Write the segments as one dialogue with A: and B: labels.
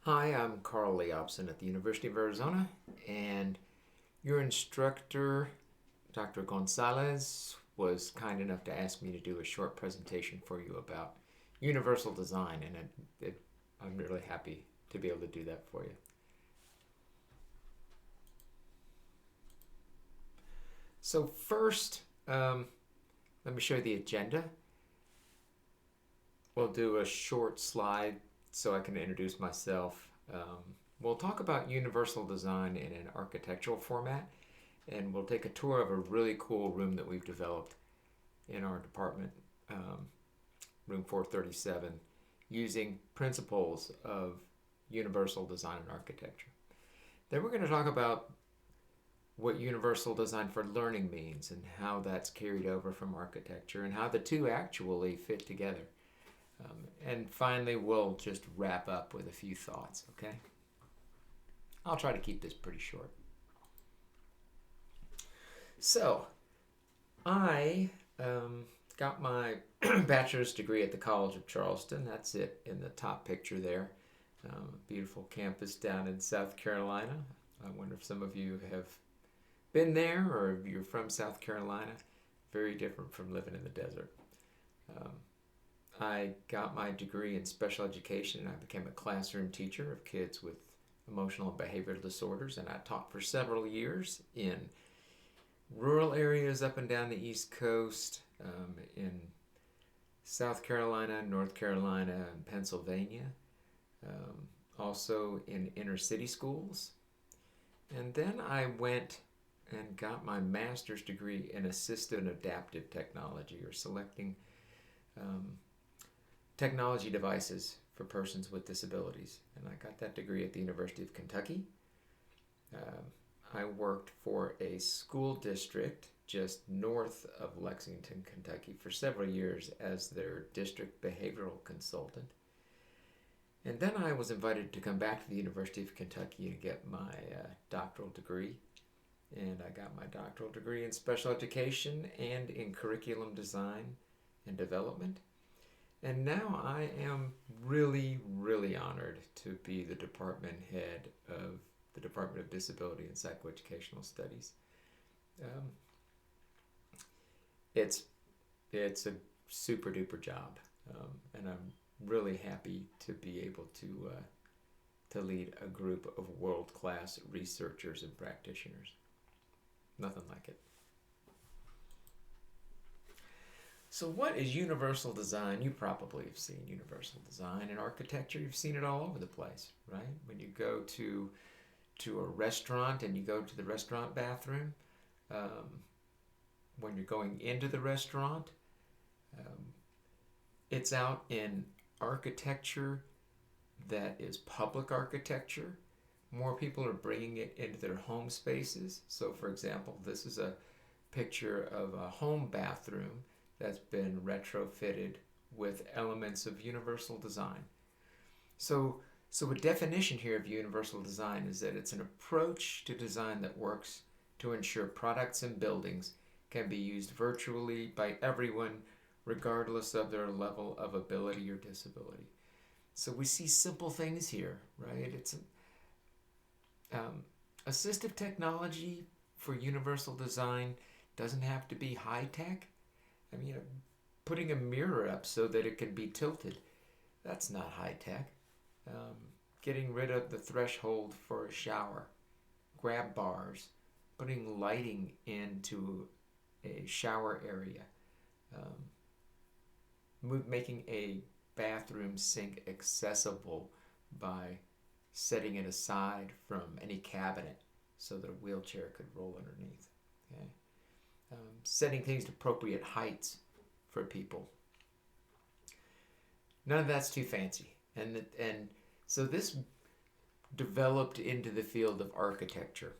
A: Hi, I'm Carl Leobson at the University of Arizona, and your instructor, Dr. Gonzalez, was kind enough to ask me to do a short presentation for you about universal design, and I'm really happy to be able to do that for you. So first, let me show you the agenda. We'll do a short slide so I can introduce myself. We'll talk about universal design in an architectural format, and we'll take a tour of a really cool room that we've developed in our department, room 437, using principles of universal design and architecture. Then we're going to talk about what universal design for learning means and how that's carried over from architecture and how the two actually fit together. And finally, we'll just wrap up with a few thoughts, okay? I'll try to keep this pretty short. So, I got my bachelor's degree at the College of Charleston. That's it in the top picture there. Beautiful campus down in South Carolina. I wonder if some of you have been there or if you're from South Carolina. Very different from living in the desert. I got my degree in special education and I became a classroom teacher of kids with emotional and behavioral disorders, and I taught for several years in rural areas up and down the East Coast, in South Carolina, North Carolina, and Pennsylvania, also in inner city schools. And then I went and got my master's degree in assistive and adaptive technology, or selecting technology devices for persons with disabilities. And I got that degree at the University of Kentucky. I worked for a school district just north of Lexington, Kentucky for several years as their district behavioral consultant. And then I was invited to come back to the University of Kentucky and get my doctoral degree. And I got my doctoral degree in special education and in curriculum design and development. And now I am really, really honored to be the department head of the Department of Disability and Psychoeducational Studies. Um, it's it's a super duper job, and I'm really happy to be able to lead a group of world class researchers and practitioners. Nothing like it. So, what is universal design? You probably have seen universal design in architecture. You've seen it all over the place, right? When you go to a restaurant and you go to the restaurant bathroom, um, when you're going into the restaurant, um, it's out in architecture that is public architecture. More people are bringing it into their home spaces. So, for example, this is a picture of a home bathroom that's been retrofitted with elements of universal design. So, so a definition here of universal design is that it's an approach to design that works to ensure products and buildings can be used virtually by everyone regardless of their level of ability or disability. So we see simple things here, right? It's assistive technology for universal design doesn't have to be high tech. I mean, putting a mirror up so that it can be tilted, that's not high tech. Um, Getting rid of the threshold for a shower, grab bars, putting lighting into a shower area, making a bathroom sink accessible by setting it aside from any cabinet so that a wheelchair could roll underneath. Okay? Setting things to appropriate heights for people. None of that's too fancy, and so this developed into the field of architecture.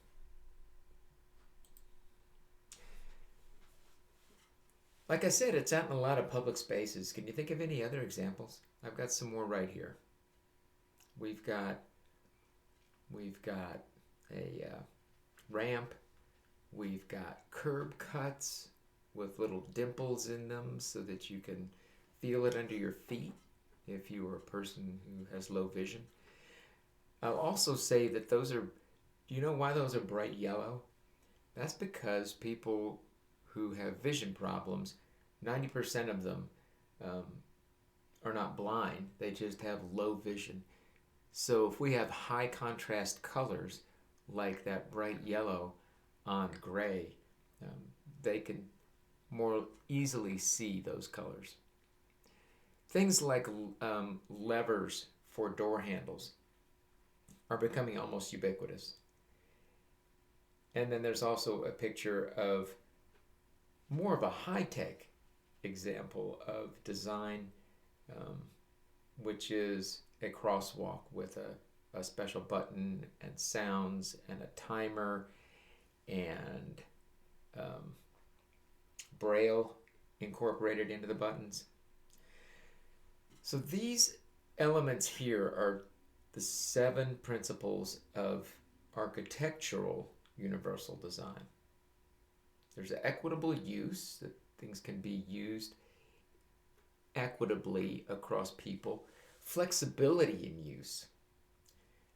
A: Like I said, it's out in a lot of public spaces. Can you think of any other examples? I've got some more right here. We've got a ramp. We've got curb cuts with little dimples in them so that you can feel it under your feet if you are a person who has low vision. I'll also say that those are, do you know why those are bright yellow? That's because people who have vision problems, 90% of them um, are not blind, they just have low vision. So if we have high contrast colors like that bright yellow on gray, um, they can more easily see those colors. Things like levers for door handles are becoming almost ubiquitous. And then there's also a picture of more of a high-tech example of design, um, which is a crosswalk with a special button and sounds and a timer and um, braille incorporated into the buttons. So these elements here are the 7 principles of architectural universal design. There's equitable use, that things can be used equitably across people. Flexibility in use.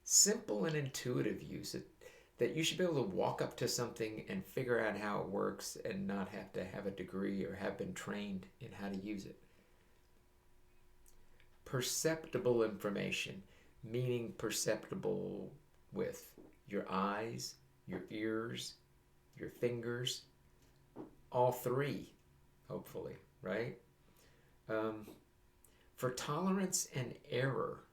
A: Simple and intuitive use. That you should be able to walk up to something and figure out how it works and not have to have a degree or have been trained in how to use it. Perceptible information, meaning perceptible with your eyes, your ears, your fingers, all 3, hopefully, right? For tolerance and error,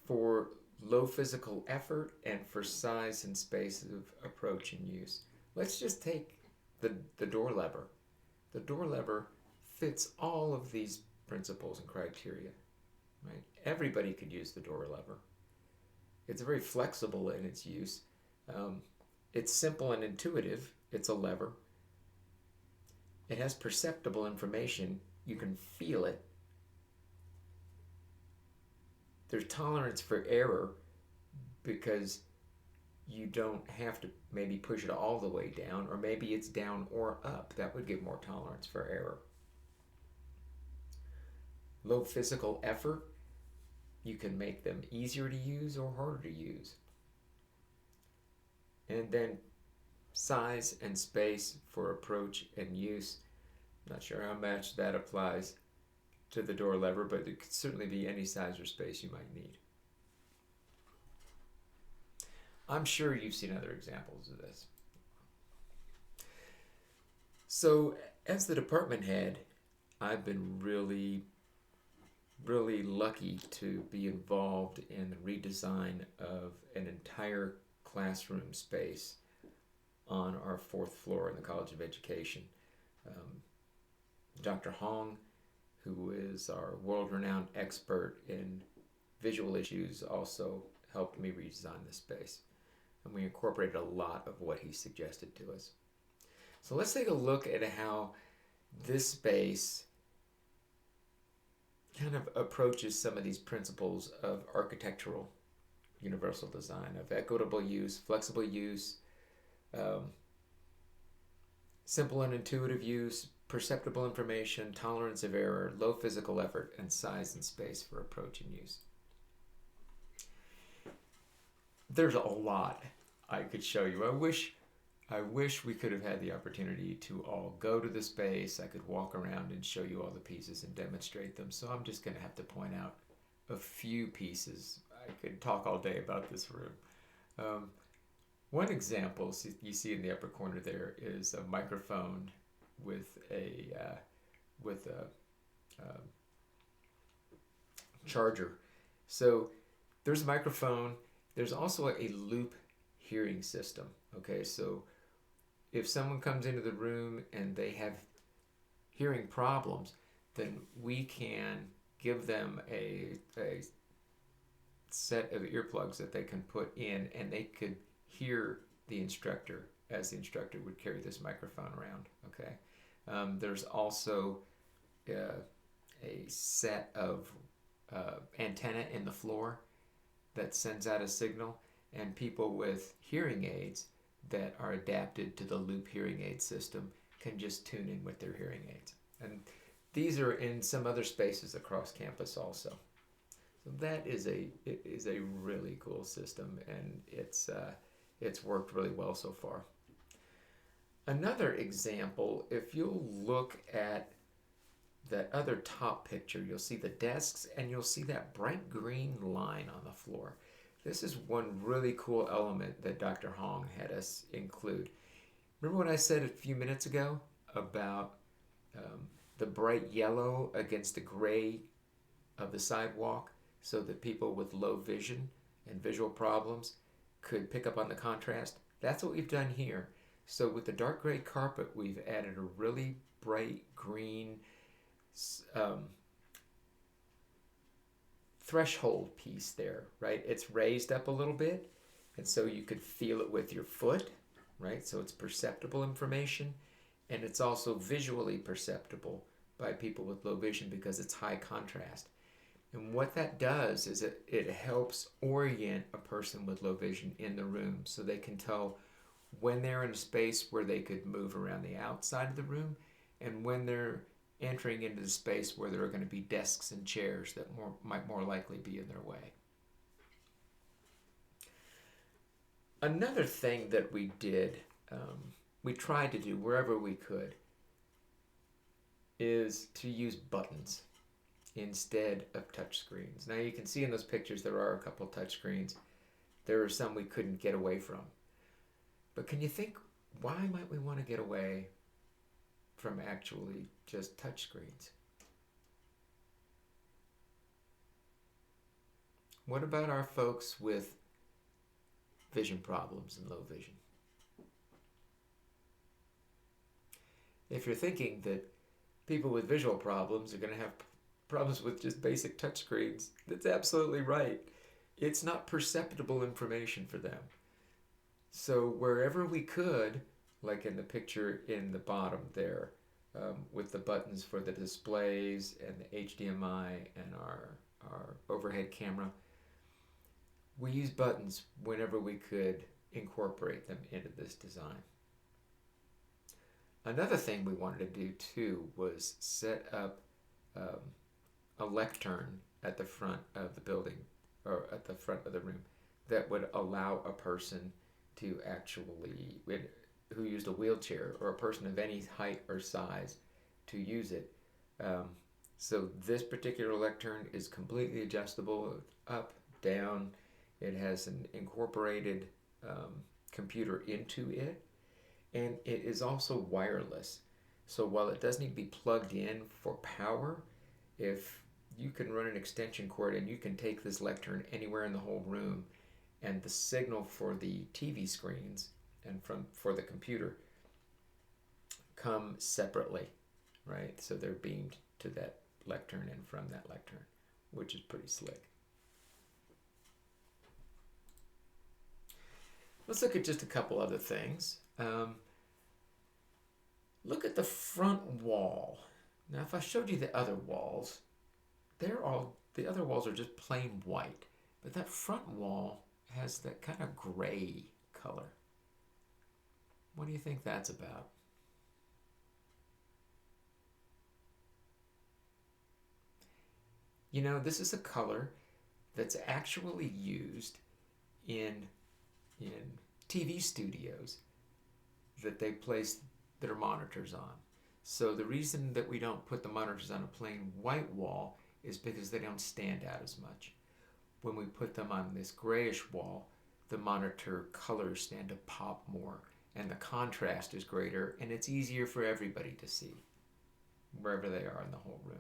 A: for low physical effort, and for size and space of approach and use. Let's just take the door lever. The door lever fits all of these principles and criteria, right? Everybody could use the door lever. It's very flexible in its use. It's simple and intuitive. It's a lever. It has perceptible information. You can feel it. There's tolerance for error because you don't have to maybe push it all the way down, or maybe it's down or up. That would give more tolerance for error. Low physical effort. You can make them easier to use or harder to use. And then size and space for approach and use. Not sure how much that applies to the door lever, but it could certainly be any size or space you might need. I'm sure you've seen other examples of this. So as the department head, I've been really lucky to be involved in the redesign of an entire classroom space on our 4th floor in the College of Education. Dr. Hong, who is our world-renowned expert in visual issues, also helped me redesign the space. And we incorporated a lot of what he suggested to us. So let's take a look at how this space kind of approaches some of these principles of architectural universal design, of equitable use, flexible use, simple and intuitive use, perceptible information, tolerance of error, low physical effort, and size and space for approach and use. There's a lot I could show you. I wish we could have had the opportunity to all go to the space. I could walk around and show you all the pieces and demonstrate them. So I'm just going to have to point out a few pieces. I could talk all day about this room. One example you see in the upper corner there is a microphone with a charger. So there's a microphone. There's also a loop hearing system. Okay, so if someone comes into the room and they have hearing problems, then we can give them a set of earplugs that they can put in, and they could hear the instructor as the instructor would carry this microphone around. Okay, there's also a set of antenna in the floor that sends out a signal, and people with hearing aids that are adapted to the loop hearing aid system can just tune in with their hearing aids. And these are in some other spaces across campus also. So that is a really cool system, and it's worked really well so far. Another example, if you'll look at that other top picture, you'll see the desks and you'll see that bright green line on the floor. This is one really cool element that Dr. Hong had us include. Remember what I said a few minutes ago about the bright yellow against the gray of the sidewalk so that people with low vision and visual problems could pick up on the contrast? That's what we've done here. So with the dark gray carpet, we've added a really bright green threshold piece there, right? It's raised up a little bit, and so you could feel it with your foot, right? So it's perceptible information, and it's also visually perceptible by people with low vision because it's high contrast. And what that does is it helps orient a person with low vision in the room so they can tell when they're in a space where they could move around the outside of the room and when they're entering into the space where there are going to be desks and chairs that might more likely be in their way. Another thing that we did, we tried to do wherever we could, is to use buttons instead of touch screens. Now you can see in those pictures there are a couple of touch screens. There are some we couldn't get away from. But can you think, why might we want to get away from actually just touch screens? What about our folks with vision problems and low vision? If you're thinking that people with visual problems are going to have problems with just basic touch screens, that's absolutely right. It's not perceptible information for them. So wherever we could, like in the picture in the bottom there, with the buttons for the displays and the HDMI and our overhead camera, we use buttons whenever we could incorporate them into this design. Another thing we wanted to do too was set up a lectern at the front of the building, or at the front of the room, that would allow a person to actually, who used a wheelchair or a person of any height or size, to use it. So this particular lectern is completely adjustable, up, down. It has an incorporated computer into it, and it is also wireless. So while it does need to be plugged in for power, if you can run an extension cord and you can take this lectern anywhere in the whole room, and the signal for the TV screens and for the computer come separately, right? So they're beamed to that lectern and from that lectern, which is pretty slick. Let's look at just a couple other things. Look at the front wall. Now, if I showed you the other walls, the other walls are just plain white, but that front wall has that kind of gray color. What do you think that's about? You know, this is a color that's actually used in TV studios that they place their monitors on. So the reason that we don't put the monitors on a plain white wall is because they don't stand out as much. When we put them on this grayish wall, the monitor colors stand to pop more, and the contrast is greater, and it's easier for everybody to see wherever they are in the whole room.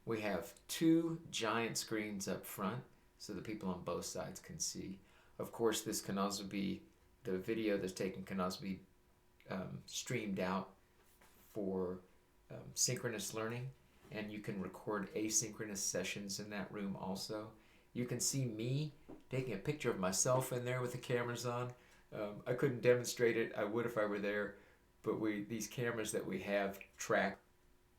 A: We have two giant screens up front so the people on both sides can see. Of course, this can also be, the video that's taken can also be streamed out for synchronous learning, and you can record asynchronous sessions in that room also. You can see me taking a picture of myself in there with the cameras on. I couldn't demonstrate it. I would if I were there, but these cameras that we have track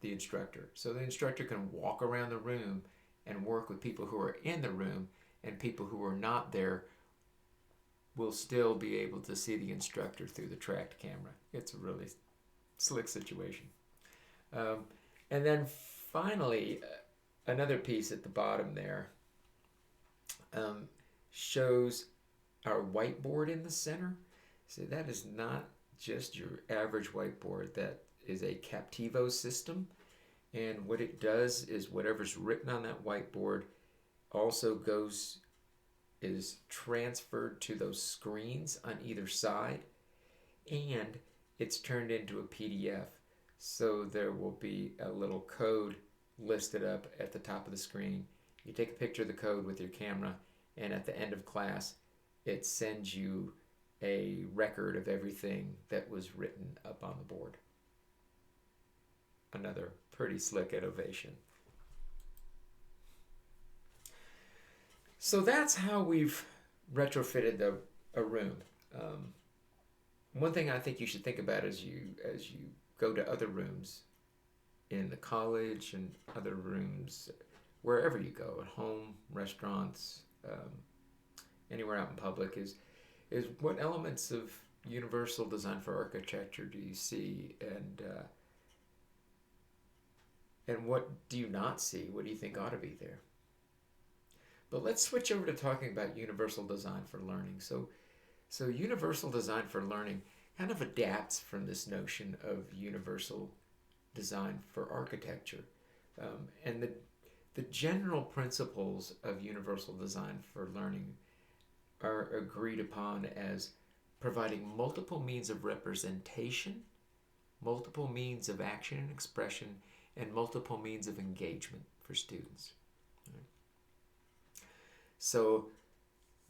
A: the instructor. So the instructor can walk around the room and work with people who are in the room, and people who are not there will still be able to see the instructor through the tracked camera. It's a really slick situation. And then finally, another piece at the bottom there um, shows our whiteboard in the center. So that is not just your average whiteboard. That is a Captivo system. And what it does is whatever's written on that whiteboard also is transferred to those screens on either side, and it's turned into a PDF. So there will be a little code listed up at the top of the screen. You take a picture of the code with your camera, and at the end of class, it sends you a record of everything that was written up on the board. Another pretty slick innovation. So that's how we've retrofitted a room. One thing I think you should think about as you go to other rooms in the college and other rooms wherever you go, at home, restaurants, anywhere out in public, is what elements of universal design for architecture do you see, and what do you not see? What do you think ought to be there? But let's switch over to talking about universal design for learning. So universal design for learning kind of adapts from this notion of universal design for architecture. And the general principles of universal design for learning are agreed upon as providing multiple means of representation, multiple means of action and expression, and multiple means of engagement for students. So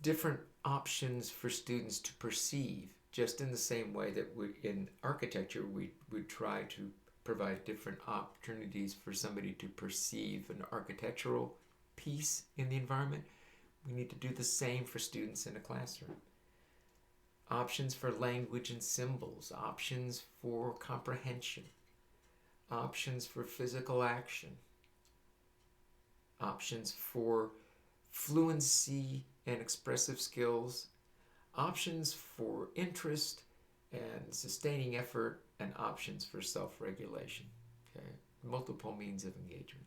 A: different options for students to perceive, just in the same way that in architecture we try to provide different opportunities for somebody to perceive an architectural piece in the environment. We need to do the same for students in a classroom. Options for language and symbols, options for comprehension, options for physical action, options for fluency and expressive skills, options for interest and sustaining effort, and options for self-regulation. Okay? Multiple means of engagement.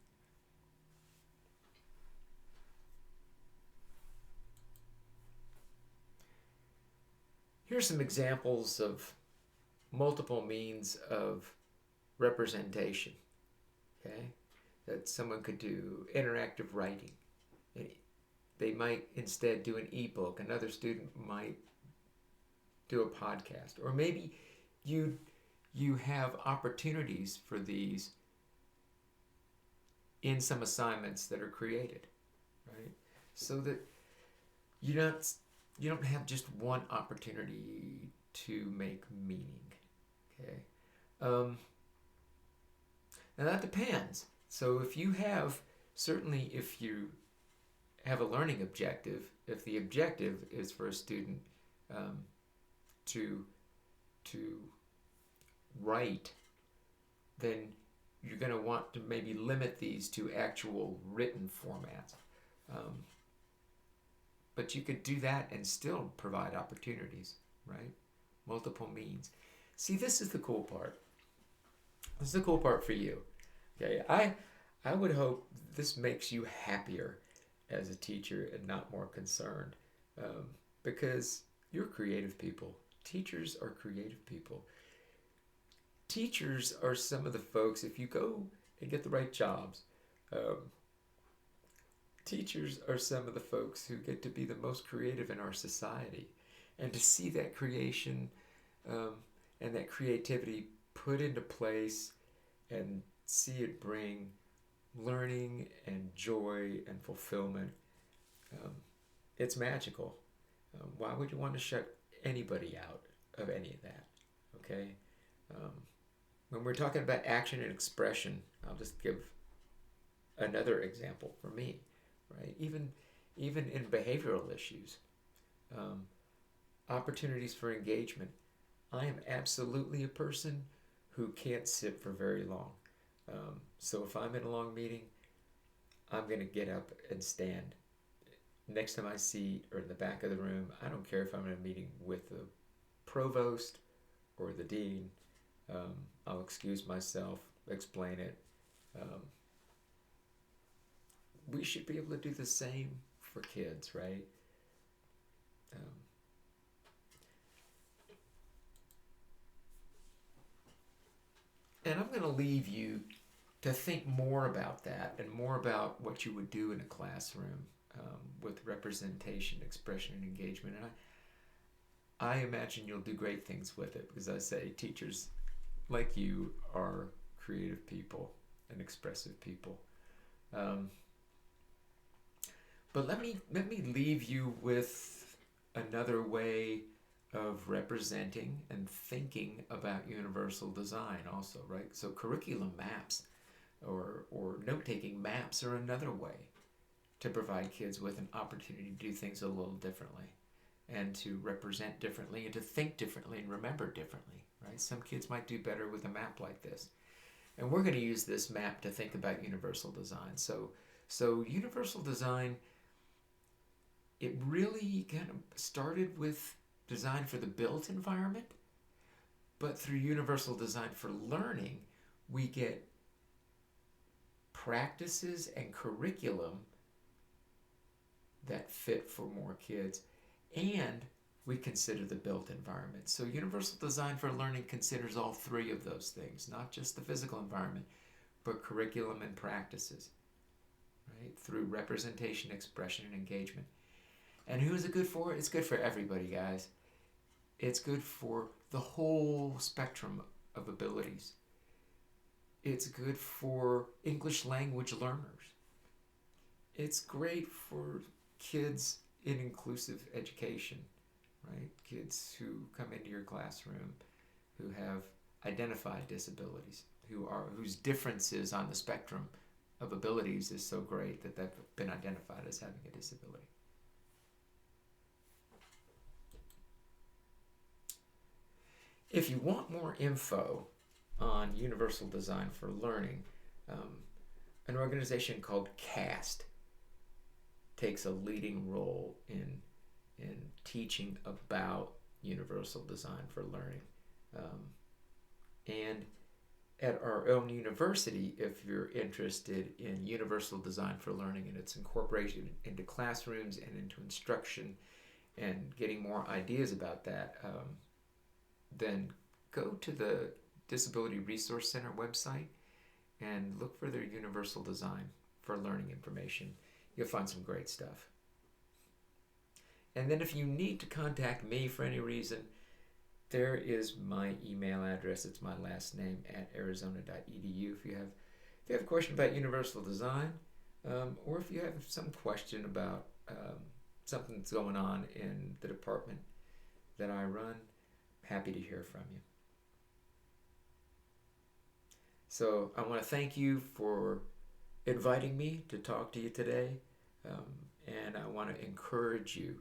A: Here's some examples of multiple means of representation. Okay? That someone could do interactive writing. They might instead do an ebook. Another student might do a podcast. Or maybe you have opportunities for these in some assignments that are created, right? So that you don't have just one opportunity to make meaning, okay? Now that depends. So if you have a learning objective, if the objective is for a student to write, then you're going to want to maybe limit these to actual written formats. But you could do that and still provide opportunities, right? Multiple means. See, this is the cool part. This is the cool part for you. Okay, I would hope this makes you happier as a teacher and not more concerned, because you're creative people. Teachers are creative people. Teachers are some of the folks, if you go and get the right jobs, teachers are some of the folks who get to be the most creative in our society. And to see that creation and that creativity put into place and see it bring learning and joy and fulfillment, it's magical. Why would you want to shut anybody out of any of that? Okay? When we're talking about action and expression, I'll just give another example for me, right? Even in behavioral issues, opportunities for engagement. I am absolutely a person who can't sit for very long. So if I'm in a long meeting, I'm going to get up and stand next to my seat or in the back of the room. I don't care if I'm in a meeting with the provost or the dean. I'll excuse myself, explain it. We should be able to do the same for kids, right? Um, and I'm going to leave you to think more about that and more about what you would do in a classroom with representation, expression, and engagement. And I imagine you'll do great things with it because I say teachers like you are creative people and expressive people. Um, but let me leave you with another way of representing and thinking about universal design also, right? So curriculum maps or note-taking maps are another way to provide kids with an opportunity to do things a little differently and to represent differently and to think differently and remember differently, right? Some kids might do better with a map like this. And we're going to use this map to think about universal design. So universal design, it really kind of started with design for the built environment, but through universal design for learning, we get practices and curriculum that fit for more kids, and we consider the built environment. So universal design for learning considers all three of those things, not just the physical environment, but curriculum and practices, right? Through representation, expression, and engagement. And who is it good for? It's good for everybody, guys. It's good for the whole spectrum of abilities. It's good for English language learners. It's great for kids in inclusive education, right? Kids who come into your classroom who have identified disabilities, whose differences on the spectrum of abilities is so great that they've been identified as having a disability. If you want more info on universal design for learning, an organization called CAST takes a leading role in teaching about universal design for learning. And at our own university, if you're interested in universal design for learning and its incorporation into classrooms and into instruction and getting more ideas about that, then go to the Disability Resource Center website and look for their universal design for learning information. You'll find some great stuff. And then if you need to contact me for any reason, there is my email address. It's my last name at arizona.edu. If you have a question about universal design, or if you have some question about something that's going on in the department that I run, happy to hear from you. So I want to thank you for inviting me to talk to you today, and I want to encourage you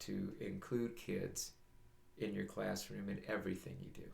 A: to include kids in your classroom in everything you do.